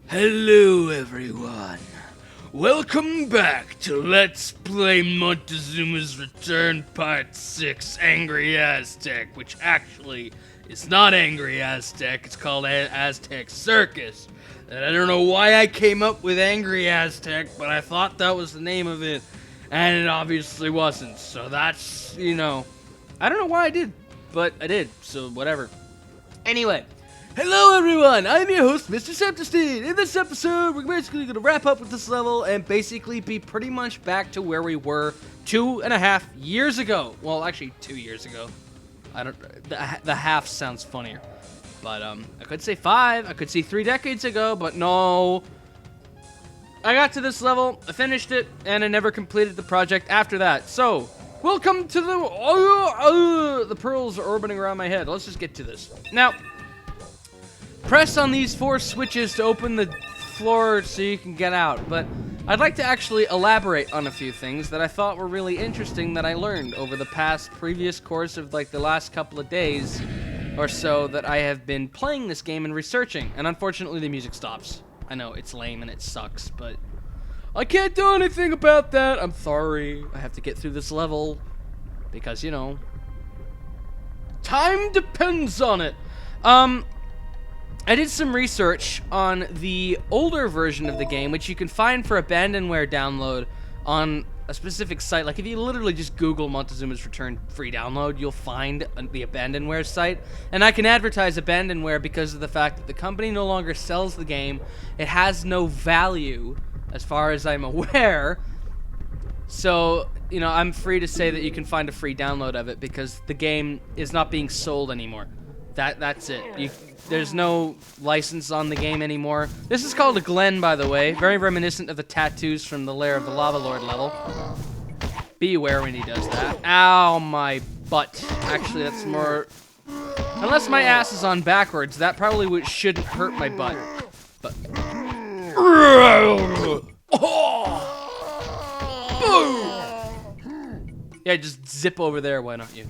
Hello everyone, welcome back to Let's Play Montezuma's Return Part 6, Angry Aztec, which actually is not Angry Aztec, it's called Aztec Circus. And I don't know why I came up with Angry Aztec, but I thought that was the name of it, and it obviously wasn't, so that's, I don't know why I did, but I did, so whatever. Anyway. Hello everyone, I'm your host, Mr. Septestein. In this episode, we're basically going to wrap up with this level and basically be pretty much back to where we were 2.5 years ago. Well, actually 2 years ago. The half sounds funnier. But, I could say 5, I could say 3 decades ago, but no. I got to this level, I finished it, and I never completed the project after that. So, welcome to the pearls are orbiting around my head. Let's just get to this. Now, press on these 4 switches to open the floor so you can get out, but I'd like to actually elaborate on a few things that I thought were really interesting that I learned over the previous course of like the last couple of days or so that I have been playing this game and researching, and unfortunately the music stops. I know, it's lame and it sucks, but I can't do anything about that. I'm sorry. I have to get through this level because, time depends on it. I did some research on the older version of the game, which you can find for abandonware download on a specific site. Like, if you literally just Google Montezuma's Return free download, you'll find the abandonware site. And I can advertise abandonware because of the fact that the company no longer sells the game. It has no value, as far as I'm aware. So, I'm free to say that you can find a free download of it because the game is not being sold anymore. That's it. There's no license on the game anymore. This is called a Glen, by the way. Very reminiscent of the tattoos from the Lair of the Lava Lord level. Be aware when he does that. Ow, my butt. Actually, that's more... Unless my ass is on backwards, that probably shouldn't hurt my butt. But... Yeah, just zip over there, why don't you?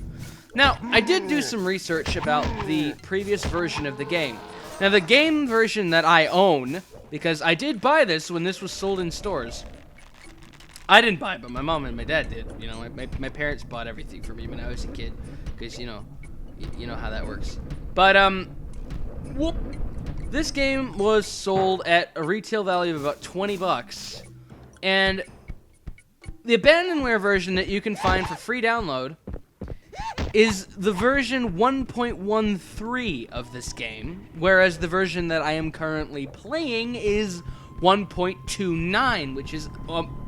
Now, I did do some research about the previous version of the game. Now, the game version that I own, because I did buy this when this was sold in stores. I didn't buy it, but my mom and my dad did. My parents bought everything for me when I was a kid, because, you know how that works. But, this game was sold at a retail value of about 20 bucks. And the abandonware version that you can find for free download is the version 1.13 of this game, whereas the version that I am currently playing is 1.29, which is,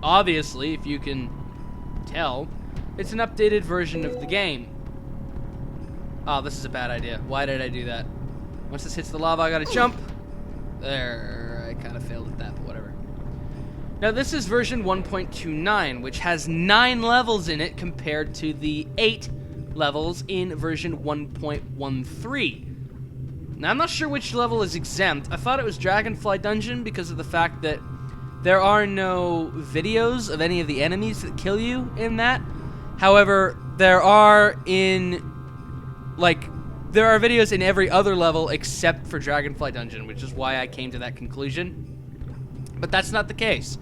obviously, if you can tell, it's an updated version of the game. Oh, this is a bad idea. Why did I do that? Once this hits the lava, I gotta jump. There, I kind of failed at that, but whatever. Now, this is version 1.29, which has 9 levels in it compared to the 8 levels in version 1.13. Now, I'm not sure which level is exempt. I thought it was Dragonfly Dungeon because of the fact that there are no videos of any of the enemies that kill you in that. However, there are videos in every other level except for Dragonfly Dungeon, which is why I came to that conclusion. But that's not the case.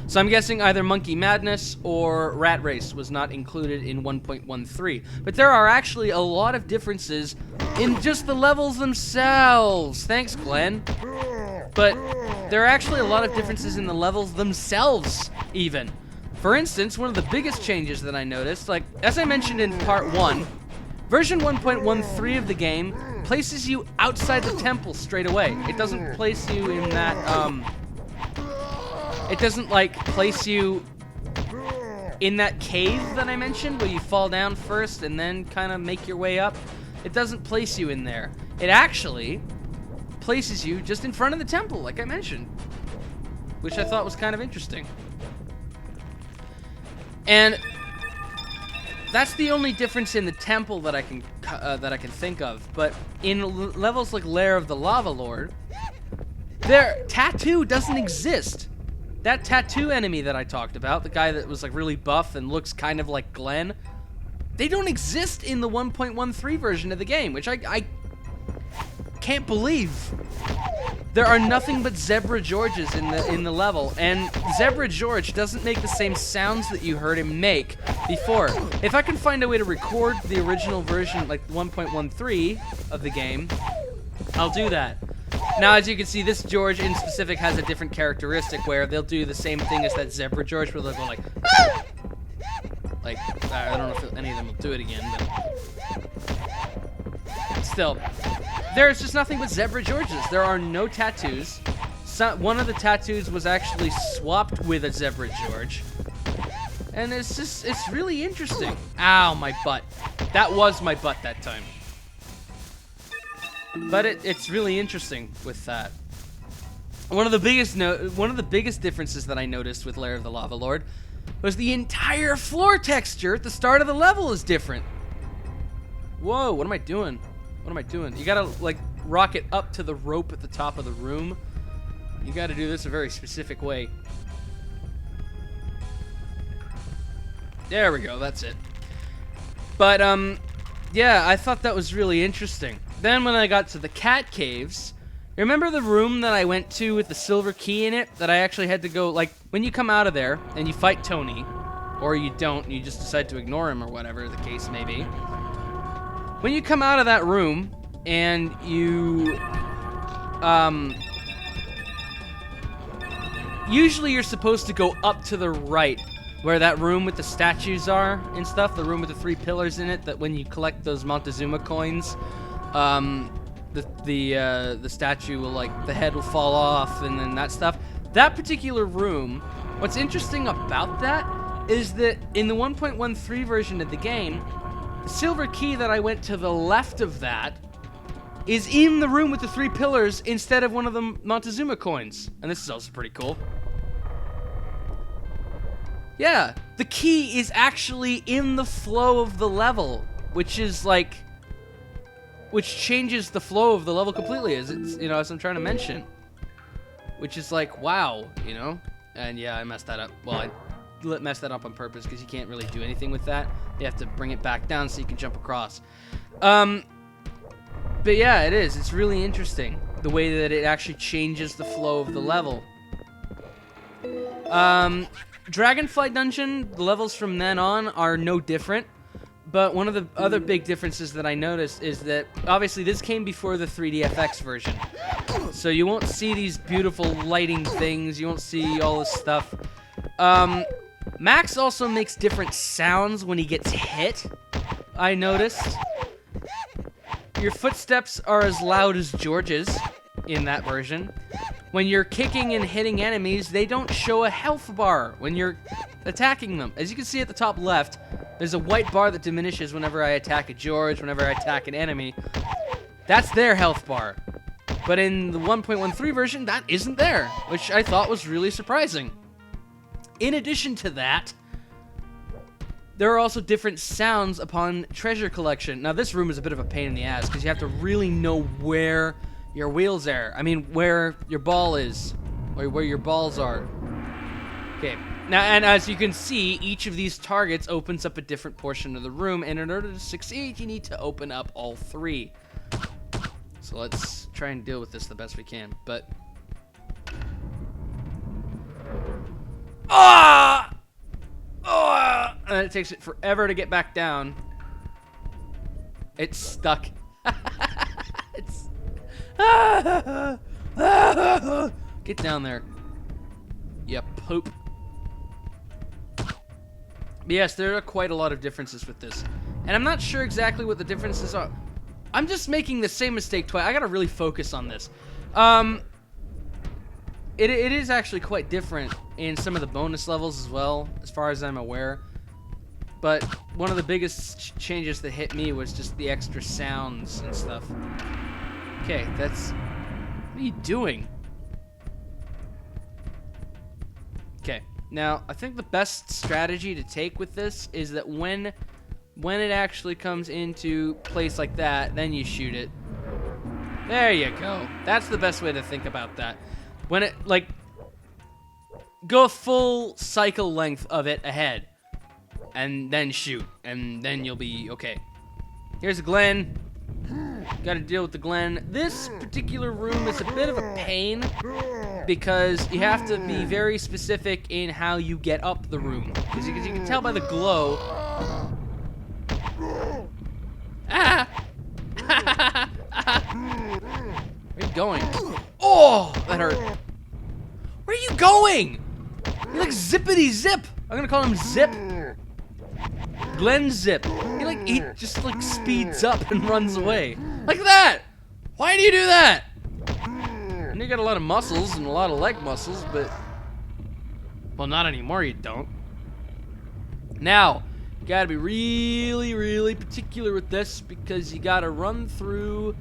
So I'm guessing either Monkey Madness or Rat Race was not included in 1.13. But there are actually a lot of differences in just the levels themselves. Thanks, Glenn. But there are actually a lot of differences in the levels themselves, even. For instance, one of the biggest changes that I noticed, like, as I mentioned in part 1, version 1.13 of the game places you outside the temple straight away. It doesn't place you in that, it doesn't, place you in that cave that I mentioned, where you fall down first and then kind of make your way up. It doesn't place you in there. It actually places you just in front of the temple, like I mentioned, which I thought was kind of interesting. And that's the only difference in the temple that I can think of. But in levels like Lair of the Lava Lord, their tattoo doesn't exist. That tattoo enemy that I talked about, the guy that was really buff and looks kind of like Glenn, they don't exist in the 1.13 version of the game, which I can't believe. there are nothing but Zebra Georges in the level, and Zebra George doesn't make the same sounds that you heard him make before. If I can find a way to record the original version, like 1.13 of the game, I'll do that. Now, as you can see, this George in specific has a different characteristic where they'll do the same thing as that Zebra George, where they'll go like, I don't know if any of them will do it again, but still, there's just nothing but Zebra Georges. There are no tattoos. One of the tattoos was actually swapped with a Zebra George, and it's really interesting. Ow, my butt. That was my butt that time. But it's really interesting with that. One of the biggest differences that I noticed with Lair of the Lava Lord was the entire floor texture at the start of the level is different. Whoa, what am I doing? What am I doing? You gotta like rocket up to the rope at the top of the room. You gotta do this a very specific way. There we go, that's it. But yeah, I thought that was really interesting. Then when I got to the cat caves, remember the room that I went to with the silver key in it that I actually had to go, like, when you come out of there and you fight Tony, or you don't, and you just decide to ignore him or whatever the case may be. When you come out of that room and you, usually you're supposed to go up to the right where that room with the statues are and stuff, the room with the 3 pillars in it, that when you collect those Montezuma coins, the statue will, like, the head will fall off and then that stuff. That particular room, what's interesting about that is that in the 1.13 version of the game, the silver key that I went to the left of that is in the room with the 3 pillars instead of one of the Montezuma coins. And this is also pretty cool. Yeah, the key is actually in the flow of the level, which is like, which changes the flow of the level completely, as it's, you know, as I'm trying to mention. Which is like, wow, you know? And yeah, I messed that up. Well, I messed that up on purpose because you can't really do anything with that. You have to bring it back down so you can jump across. But yeah, it is. It's really interesting the way that it actually changes the flow of the level. Dragonfly Dungeon, the levels from then on are no different. But one of the other big differences that I noticed is that, obviously, this came before the 3DFX version. So you won't see these beautiful lighting things. You won't see all this stuff. Max also makes different sounds when he gets hit, I noticed. Your footsteps are as loud as George's in that version. When you're kicking and hitting enemies, they don't show a health bar when you're attacking them. As you can see at the top left, there's a white bar that diminishes whenever I attack a George, whenever I attack an enemy. That's their health bar. But in the 1.13 version, that isn't there, which I thought was really surprising. In addition to that, there are also different sounds upon treasure collection. Now, this room is a bit of a pain in the ass, because you have to really know where your wheels are. I mean, where your ball is, or where your balls are. Okay. Now, and as you can see, each of these targets opens up a different portion of the room, and in order to succeed, you need to open up all 3. So let's try and deal with this the best we can, but... Ah! Ah! And it takes it forever to get back down. It's stuck. It's... Get down there. You poop. But yes, there are quite a lot of differences with this. And I'm not sure exactly what the differences are. I'm just making the same mistake twice. I gotta really focus on this. It is actually quite different in some of the bonus levels as well, as far as I'm aware. But one of the biggest changes that hit me was just the extra sounds and stuff. Okay, that's... What are you doing? Okay, now, I think the best strategy to take with this is that when it actually comes into place like that, then you shoot it. There you go. That's the best way to think about that. When it, like, go a full cycle length of it ahead, and then shoot, and then you'll be okay. Here's Glenn. Gotta deal with the Glen. This particular room is a bit of a pain because you have to be very specific in how you get up the room. Because you can tell by the glow. Ah! Where are you going? Oh, that hurt. Where are you going? You're like zippity zip. I'm gonna call him Zip. Glen Zip. He just like speeds up and runs away. Like that! Why do you do that? And you got a lot of muscles and a lot of leg muscles, but... Well, not anymore, you don't. Now, you gotta be really, really particular with this because you gotta run through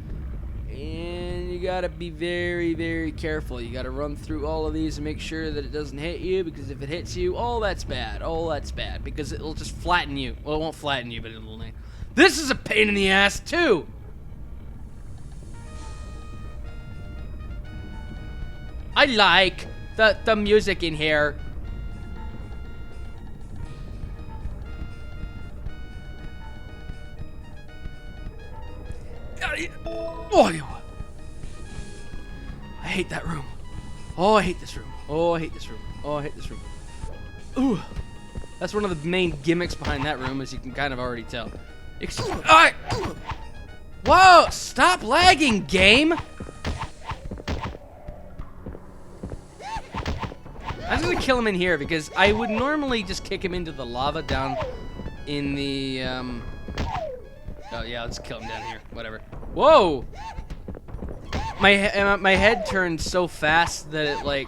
and you gotta be very, very careful. You gotta run through all of these and make sure that it doesn't hit you, because if it hits you, oh, that's bad. Oh, that's bad, because it'll just flatten you. Well, it won't flatten you, but it'll... This is a pain in the ass, too! I like the music in here. Oh, I hate that room. Oh, I hate this room. Oh, I hate this room. Oh, I hate this room. Ooh. That's one of the main gimmicks behind that room, as you can kind of already tell. Whoa! Stop lagging, game! I'm gonna kill him in here because I would normally just kick him into the lava down in the, Oh, yeah, let's kill him down here. Whatever. Whoa! My head turned so fast that it, like...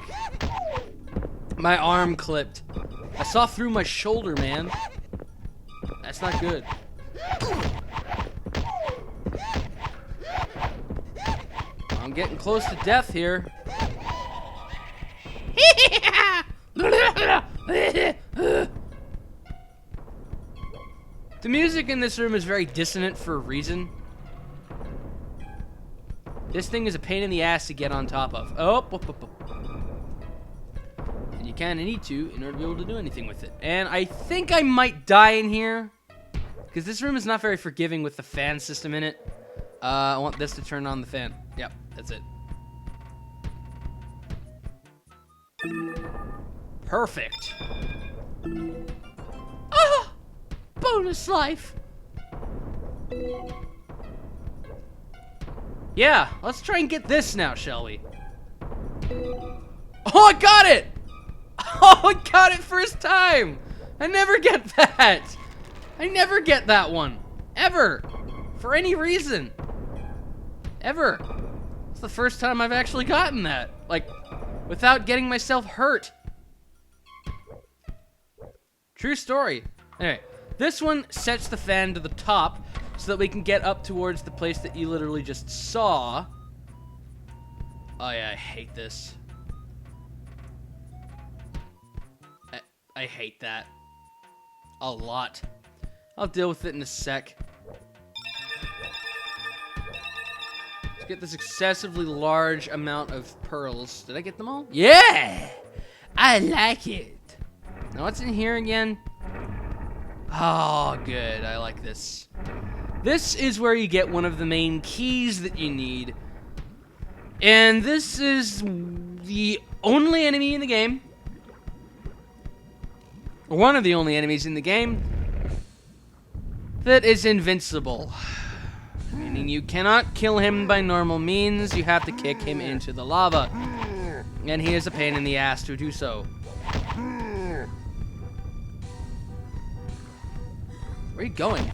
My arm clipped. I saw through my shoulder, man. That's not good. I'm getting close to death here. The music in this room is very dissonant for a reason. This thing is a pain in the ass to get on top of. Oh, and you kind of need to in order to be able to do anything with it. And I think I might die in here because this room is not very forgiving with the fan system in it. I want this to turn on the fan. Yep, that's it. Perfect. Ah! Bonus life. Yeah, let's try and get this now, shall we? Oh, I got it! Oh, I got it first time! I never get that! I never get that one. Ever. For any reason. Ever. It's the first time I've actually gotten that. Like, without getting myself hurt. True story. Anyway, this one sets the fan to the top so that we can get up towards the place that you literally just saw. Oh yeah, I hate this. I hate that. A lot. I'll deal with it in a sec. Let's get this excessively large amount of pearls. Did I get them all? Yeah! I like it. Now what's in here again? Oh, good. I like this. This is where you get one of the main keys that you need. And this is the only enemy in the game. One of the only enemies in the game that is invincible. Meaning you cannot kill him by normal means. You have to kick him into the lava. And he is a pain in the ass to do so. Where are you going?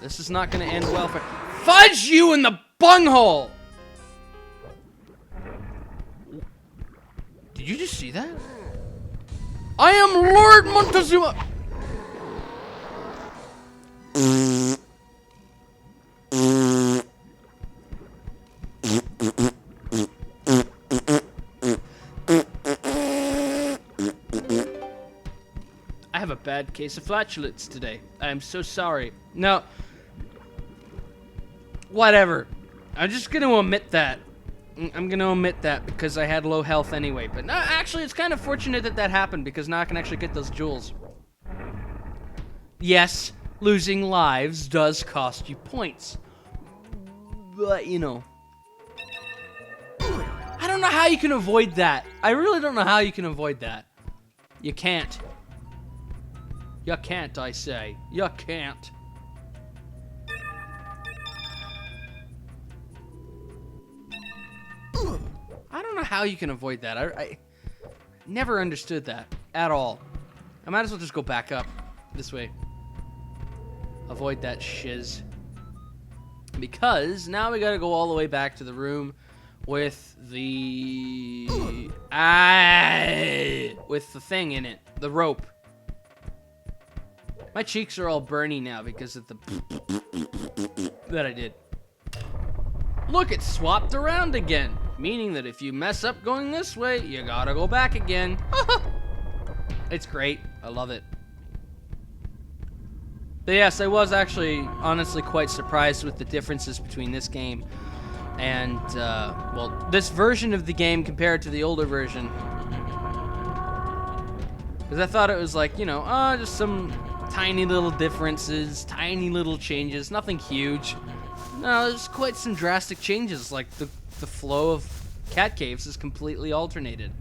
This is not going to end well for... Fudge you in the bunghole! Did you just see that? I am Lord Montezuma! I have a bad case of flatulence today. I am so sorry. No. Whatever. I'm just gonna omit that. I'm gonna omit that because I had low health anyway. But no, actually, it's kind of fortunate that that happened because now I can actually get those jewels. Yes, losing lives does cost you points. But, you know. I don't know how you can avoid that. I really don't know how you can avoid that. You can't. You can't, I say. You can't. I don't know how you can avoid that. I never understood that at all. I might as well just go back up this way. Avoid that shiz. Because now we gotta go all the way back to the room with the with the thing in it, the rope. My cheeks are all burny now because of the that I did. Look, it swapped around again, meaning that if you mess up going this way, you gotta go back again. It's great. I love it. But yes, I was actually honestly quite surprised with the differences between this game and, well, this version of the game compared to the older version. Because I thought it was like, you know, just some tiny little differences, tiny little changes, nothing huge. No, there's quite some drastic changes, like the flow of cat caves is completely alternated.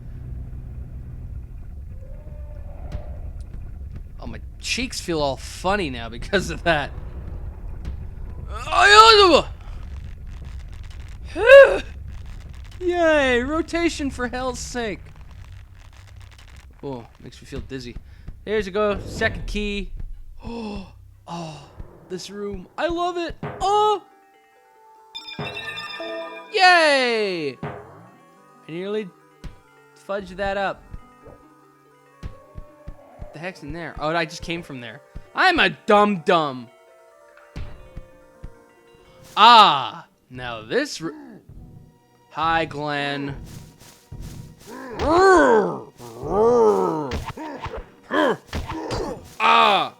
Oh, my cheeks feel all funny now because of that. Yay, rotation for hell's sake. Oh, makes me feel dizzy. Here's you go, second key. Oh, this room. I love it. Oh! Yay! I nearly fudged that up. What the heck's in there? Oh, I just came from there. I'm a dum-dum. Ah, now this. Hi, Glenn. Ah.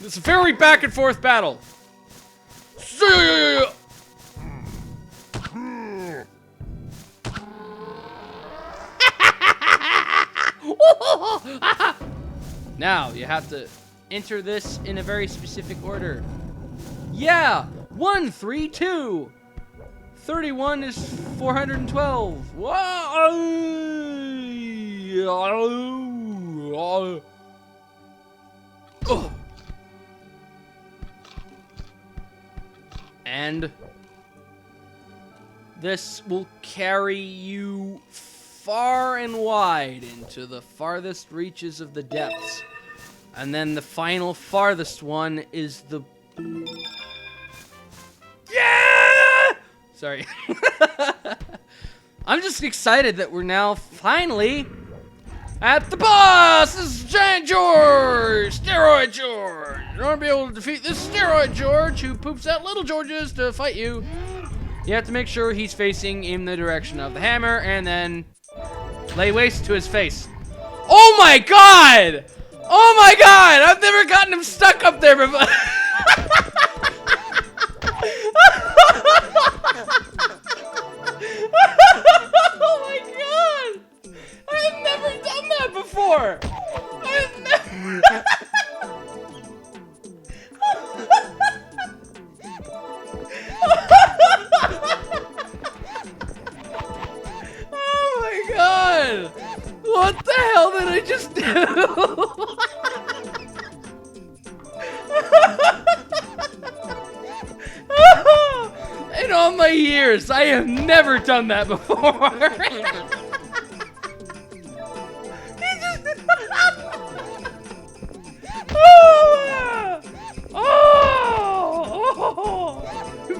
It's a very back and forth battle. Now you have to enter this in a very specific order. Yeah, 1, 3, 2. 31 is 412. Whoa! And this will carry you far and wide into the farthest reaches of the depths. And then the final farthest one is the... Yeah! Sorry. I'm just excited that we're now finally at the boss! This is Giant George! Steroid George! You want to be able to defeat this Steroid George who poops out little Georges to fight you. You have to make sure he's facing in the direction of the hammer and then lay waste to his face. Oh my god! Oh my god! I've never gotten him stuck up there before. Oh my god! I've never done that before! I've never... Oh my god! What the hell did I just do? In all my years, I have never done that before.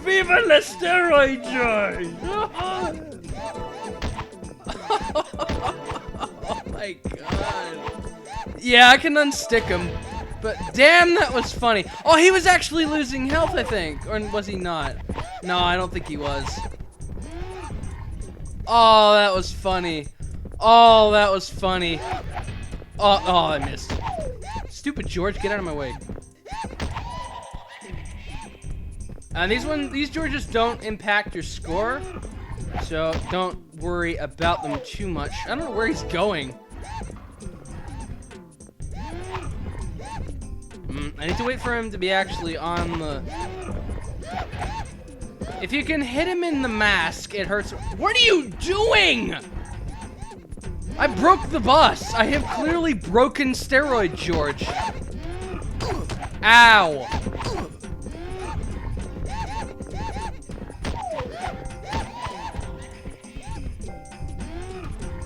Viva la Steroid George! Oh my god. Yeah, I can unstick him. But damn, that was funny. Oh, he was actually losing health, I think. Or was he not? No, I don't think he was. Oh, that was funny. Oh, that was funny. Oh, I missed. Stupid George, get out of my way. And these Georges don't impact your score, so don't worry about them too much. I don't know where he's going. I need to wait for him to be actually on the... If you can hit him in the mask, it hurts. What are you doing? I broke the bus. I have clearly broken Steroid, George. Ow.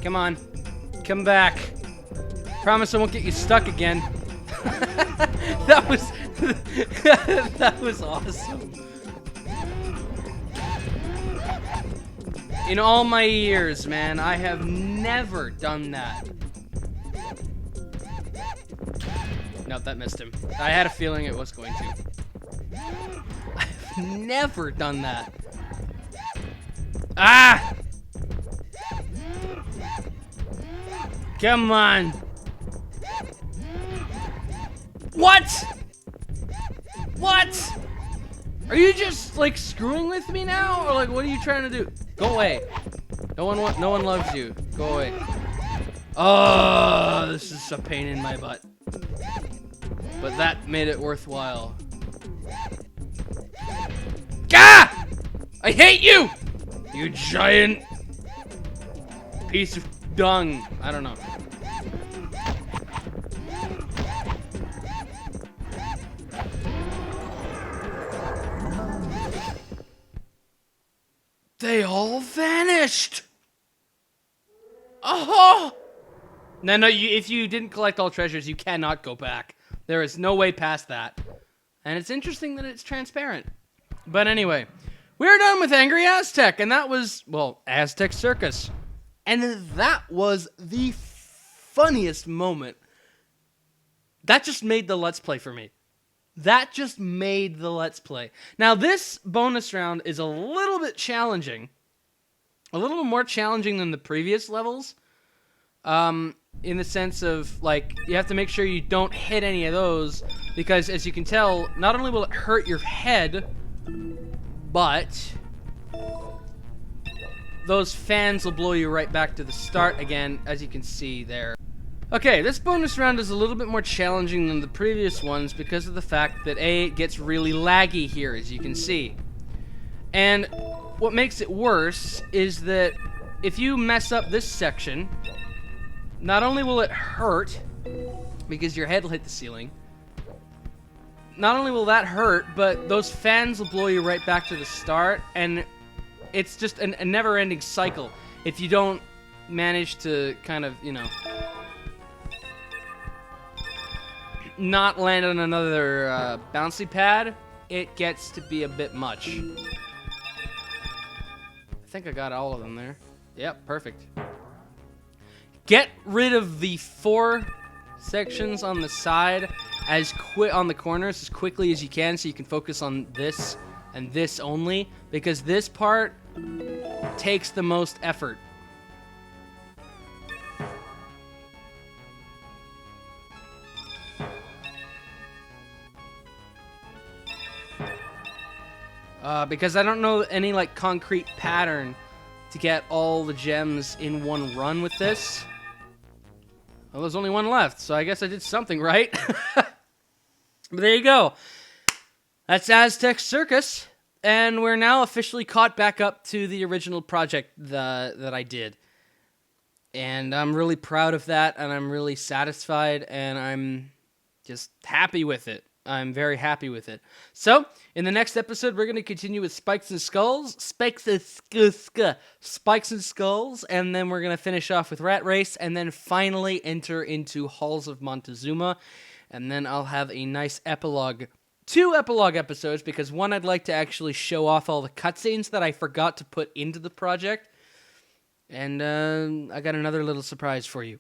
Come on. Come back. Promise I won't get you stuck again. That was... that was awesome. In all my years, man, I have never done that. Nope, that missed him. I had a feeling it was going to. I've never done that. Ah! Come on. What? What? Are you just like screwing with me now, or like what are you trying to do? Go away. No one loves you. Go away. Oh, this is a pain in my butt. But that made it worthwhile. Gah! I hate you! You giant piece of dung. I don't know. They all vanished. Oh! No, if you didn't collect all treasures, you cannot go back. There is no way past that. And it's interesting that it's transparent. But anyway, we're done with Angry Aztec, and that was, well, Aztec Circus. And that was the funniest moment. That just made the Let's Play for me. That just made the Let's Play. Now, this bonus round is a little bit challenging. A little bit more challenging than the previous levels. In the sense of, like, you have to make sure you don't hit any of those. Because, as you can tell, not only will it hurt your head, but those fans will blow you right back to the start again, as you can see there. Okay, this bonus round is a little bit more challenging than the previous ones because of the fact that it gets really laggy here, as you can see. And what makes it worse is that if you mess up this section, not only will it hurt, because your head will hit the ceiling, not only will that hurt, but those fans will blow you right back to the start, and it's just a never-ending cycle if you don't manage to kind of, you know, not land on another bouncy pad. It gets to be a bit much. I think I got all of them there. Yep, perfect. Get rid of the 4 sections on the side on the corners as quickly as you can, so you can focus on this and this only, because this part takes the most effort. Because I don't know any, like, concrete pattern to get all the gems in one run with this. Well, there's only one left, so I guess I did something right. But there you go. That's Aztec Circus, and we're now officially caught back up to the original project that I did. And I'm really proud of that, and I'm really satisfied, and I'm just happy with it. I'm very happy with it. So, in the next episode, we're going to continue with Spikes and Skulls, and then we're going to finish off with Rat Race, and then finally enter into Halls of Montezuma, and then I'll have a nice epilogue. 2 epilogue episodes, because one, I'd like to actually show off all the cutscenes that I forgot to put into the project, and I got another little surprise for you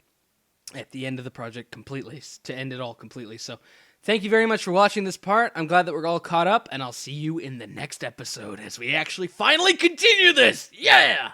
at the end of the project completely, to end it all completely. So, thank you very much for watching this part. I'm glad that we're all caught up, and I'll see you in the next episode as we actually finally continue this. Yeah!